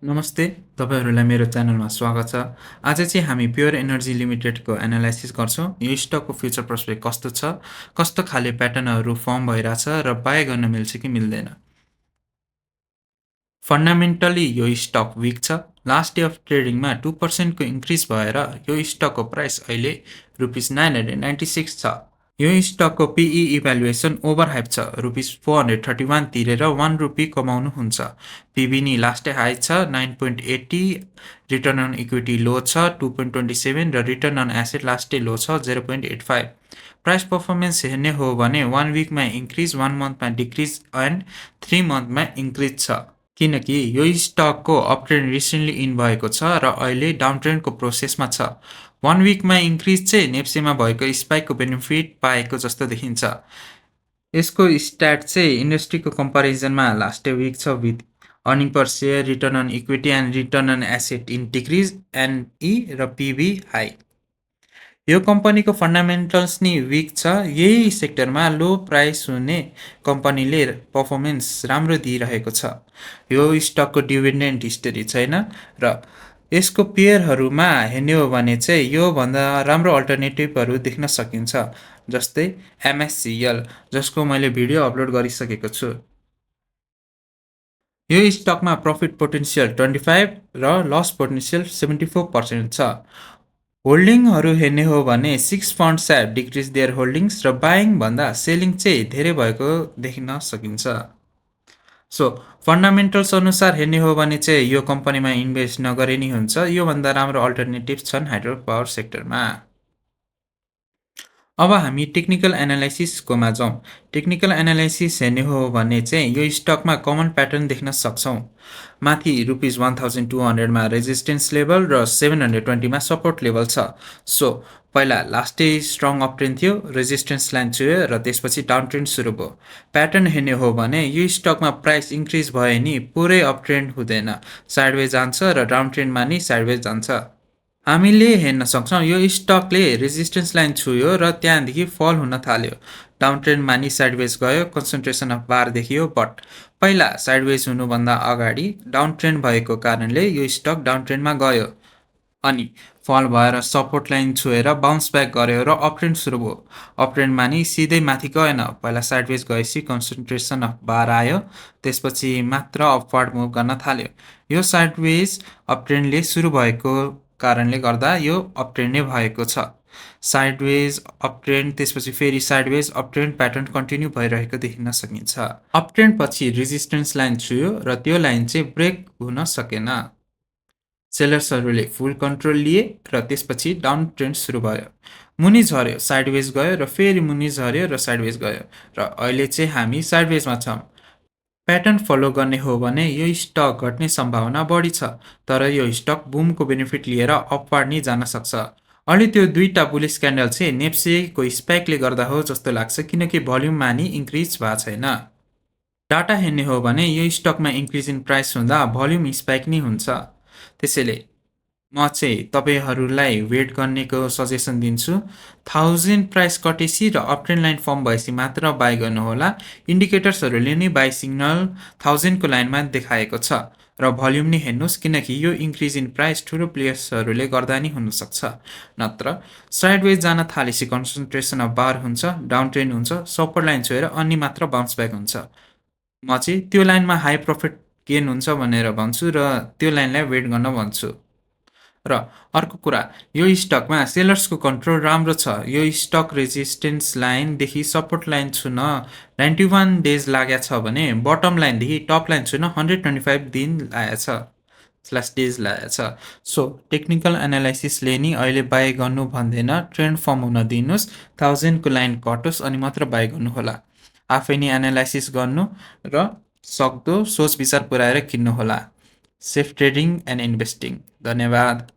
नमस्ते, तपाईहरुलाई मेरो च्यानलमा स्वागत छ। आज चाहिँ हामी प्योर एनर्जी लिमिटेडको एनालाइसिस गर्छौं। यो स्टकको फ्युचर प्रोस्पेक्ट कस्तो छ, कस्तो खाले प्याटर्नहरु फर्म भइराछ र बाइ गर्न मिल्छ कि मिल्दैन। फन्डामेन्टली यो स्टक वीक छ। लास्ट डे अफ ट्रेडिङमा 2% को इन्क्रिज भएर यो स्टकको प्राइस अहिले ₹996 छ। यो स्टकको PE इभ्यालुएसन ओभर हाइप छ। ₹431 तिरेर ₹1 कमाउनु हुन्छ। PB नि लास्ट हाई छ 9.80, रिटर्न अन इक्विटी लो छ 2.27 र रिटर्न अन एसेट लास्ट लो छ 0.85। प्राइस परफर्मेन्स हेर्ने हो भने 1 वीकमा इन्क्रिज, 1 मन्थमा डिक्रिज एन्ड 3 मन्थमा इन्क्रिज छ। किनकि यो स्टकको अपट्रेन्ड रिसेन्टली इन भएको छ र अहिले डाउन ट्रेन्डको प्रोसेसमा छ। 1 वीकमा इन्क्रिज चाहिँ नेप्सेमा भएको स्पाइकको बेनिफिट पाएको जस्तो देखिन्छ। यसको स्ट्याट चाहिँ इन्डस्ट्रीको कम्पेरिजनमा लास्ट वीक छ with earning per share, return on equity and return on asset in decrease, NE र PB हाई। यो कम्पनीको फन्डामेन्टल्स नि वीक छ। यही सेक्टरमा लो प्राइस हुने कम्पनीले पर्फर्मेन्स राम्रो दिइरहेको छ। यो स्टकको डिभिडेन्ड हिस्टरी छैन र यसको पेयरहरुमा हेर्ने हो भने चाहिँ यो भन्दा राम्रो अल्टरनेटिभहरु देख्न सकिन्छ, जस्तै MSCL, जसको मैले भिडियो अपलोड गरिसकेको छु। यो स्टकमा प्रॉफिट पोटेन्शियल 25 र लस पोटेन्शियल 74% छ। होल्डिङहरु हेर्ने हो भने 6 funds have decreased their holdings र बाइङ भन्दा सेलिङ चाहिँ धेरै भएको देखिन सकिन्छ। सो फन्डामेन्टल्स अनुसार हेर्ने हो भने चाहिँ यो कम्पनीमा इन्भेस्ट नगरे नि हुन्छ। यो भन्दा राम्रो अल्टरनेटिभ छन् हाइड्रो पावर सेक्टरमा। अब हामी टेक्निकल एनालाइसिसकोमा जाउँ। टेक्निकल एनालाइसिस हेर्ने हो भने चाहिँ यो स्टकमा कमन प्याटर्न देख्न सक्छौं। माथि ₹1200 मा रेजिस्टेन्स लेभल र 720 मा सपोर्ट लेभल छ। सो पहिला लास्ट डे स्ट्रङ अपट्रेन्ड थियो, रेजिस्टेन्स लाइन छुयो र त्यसपछि डाउन ट्रेन्ड सुरु भयो। प्याटर्न हेर्ने हो भने यो स्टकमा प्राइस इन्क्रिज भए नि पुरै अपट्रेन्ड हुँदैन, साइडवेज जान्छ र डाउन ट्रेन्डमा नि साइडवेज जान्छ। हामीले हेर्न सक्छौं यो स्टकले रेजिस्टेन्स लाइन छुयो र त्यहाँदेखि फल हुन थाल्यो। डाउन ट्रेन्डमा नि साइडवेज गयो, कन्सन्ट्रेसन अफ बार देखियो, बट पहिला साइडवेज हुनुभन्दा अगाडि डाउन ट्रेन्ड भएको कारणले यो स्टक डाउन ट्रेन्डमा गयो। अनि फल भएर सपोर्ट लाइन छुएर बाउन्स ब्याक गर्यो र अपट्रेन्ड सुरु भयो। अपट्रेन्डमा नि सिधै माथि गएन, पहिला साइडवेज गएपछि कन्सन्ट्रेसन अफ बार आयो, त्यसपछि मात्र अपवर्ड मुभ गर्न थाल्यो। यो साइडवेज अपट्रेन्डले सुरु भएको कारणले गर्दा यो अपट्रेन्ड नै भएको छ। साइडवेज अपट्रेन्ड त्यसपछि फेरि साइडवेज अपट्रेन्ड प्याटर्न कन्टिन्यू भइरहेको देखिन सकिन्छ। अपट्रेन्ड पछि रेजिस्टेन्स लाइन छुयो र त्यो लाइन चाहिँ ब्रेक हुन सकेन। सेलर्सहरूले फुल कन्ट्रोल लिए र त्यसपछि डाउन ट्रेन्ड सुरु भयो। मुनि झर्यो, साइडवेज गयो र फेरि मुनि झर्यो र साइडवेज गयो र अहिले चाहिँ हामी साइडवेजमा छौं। प्याटर्न फलो गर्ने हो भने यो स्टक घट्ने सम्भावना बढी छ, तर यो स्टक बुमको बेनिफिट लिएर अपवार्ड नि जान सक्छ। अहिले त्यो दुईटा बुलिस क्यान्डल चाहिँ नेप्सेको स्पाइकले गर्दा हो जस्तो लाग्छ, किनकि भोल्युममा नि इन्क्रिज भएको छैन। डाटा हेर्ने हो भने यो स्टकमा इन्क्रिज इन प्राइस हुँदा भोल्युम स्पाइक नि हुन्छ। त्यसैले म चाहिँ तपाईहरुलाई वेट गर्नेको सजेसन दिन्छु। 1000 प्राइस कटेसी र अपट्रेन्ड लाइन फर्म भएपछि मात्र बाइ गर्नुहोला। इन्डिकेटर्सहरुले नि बाइ सिग्नल 1000 को लाइनमा देखाएको छ र भोल्युम नि हेर्नुस्, किनकि यो इन्क्रिज इन प्राइस ठूलो प्लेयर्सहरुले गर्दा नि हुन सक्छ। नत्र साइडवेज जान थालेपछि कन्सन्ट्रेसन अफ बार हुन्छ, डाउन ट्रेन्ड हुन्छ, सपोर्ट लाइन छोएर अनि मात्र बाउन्स ब्याक हुन्छ। म चाहिँ त्यो लाइनमा हाई प्रॉफिट गेन हुन्छ भनेर भन्छु र त्यो लाइनलाई वेट गर्न भन्छु। र अर्को कुरा, यो स्टकमा सेलर्सको कन्ट्रोल राम्रो छ। यो स्टक रेजिस्टेन्स लाइन देखि सपोर्ट लाइन छुन 91 डेज लाग्या छ भने बटम लाइन देखि टप लाइन छुन 125 दिन लागेको छ स्ल्याश डेज लागेको छ। सो टेक्निकल एनालाइसिसले नि अहिले बाइ गर्नु भन्दैन, ट्रेन्ड फर्म हुन दिनुस्, 1000 को लाइन कटोस् अनि मात्र बाइ गर्नु होला। आफै नि एनालाइसिस गर्नु र सक्दो सोच विचार पुर्याएर किन्नु होला। Safe trading and investing. धन्यवाद।